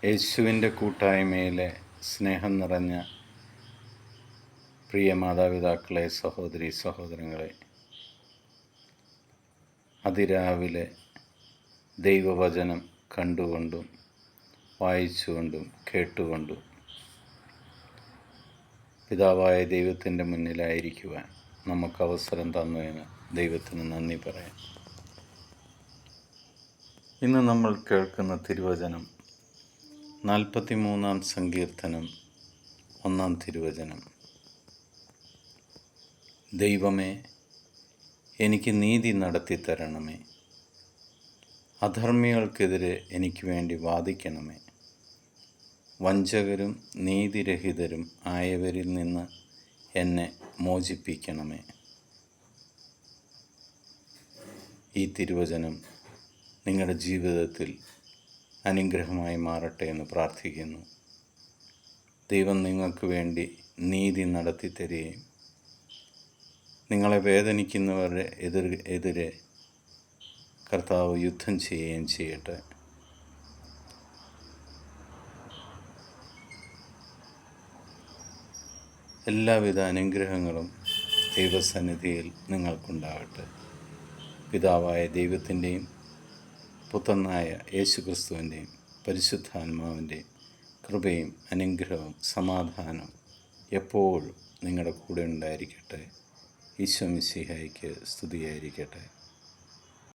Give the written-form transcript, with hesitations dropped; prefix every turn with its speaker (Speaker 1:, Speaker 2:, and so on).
Speaker 1: യേശുവിൻ്റെ കൂട്ടായ്മയിലെ സ്നേഹം നിറഞ്ഞ പ്രിയ മാതാപിതാക്കളെ, സഹോദരി സഹോദരങ്ങളെ, അതിരാവിലെ ദൈവവചനം കണ്ടുകൊണ്ടും വായിച്ചുകൊണ്ടും കേട്ടുകൊണ്ടും പിതാവായ ദൈവത്തിൻ്റെ മുന്നിലായിരിക്കുവാൻ നമുക്ക് അവസരം തന്നതിന് ദൈവത്തിന് നന്ദി പറയാം. ഇന്ന് നമ്മൾ കേൾക്കുന്ന തിരുവചനം 43-ാം സങ്കീർത്തനം 1-ാം തിരുവചനം. ദൈവമേ, എനിക്ക് നീതി നടത്തിത്തരണമേ, അധർമ്മികൾക്കെതിരെ എനിക്ക് വേണ്ടി വാദിക്കണമേ, വഞ്ചകരും നീതിരഹിതരും ആയവരിൽ നിന്ന് എന്നെ മോചിപ്പിക്കണമേ. ഈ തിരുവചനം നിങ്ങളുടെ ജീവിതത്തിൽ അനുഗ്രഹമായി മാറട്ടെ എന്ന് പ്രാർത്ഥിക്കുന്നു. ദൈവം നിങ്ങൾക്ക് വേണ്ടി നീതി നടത്തി തരികയും നിങ്ങളെ വേദനിക്കുന്നവരുടെ എതിരെ കർത്താവ് യുദ്ധം ചെയ്യുകയും ചെയ്യട്ടെ. എല്ലാവിധ അനുഗ്രഹങ്ങളും ദൈവസന്നിധിയിൽ നിങ്ങൾക്കുണ്ടാകട്ടെ. പിതാവായ ദൈവത്തിൻ്റെയും പുത്രനായ യേശുക്രിസ്തുവിൻ്റെയും പരിശുദ്ധാത്മാവിൻ്റെയും കൃപയും അനുഗ്രഹവും സമാധാനവും എപ്പോഴും നിങ്ങളുടെ കൂടെ ഉണ്ടായിരിക്കട്ടെ. ഈശോ മിശിഹായ്ക്ക് സ്തുതിയായിരിക്കട്ടെ.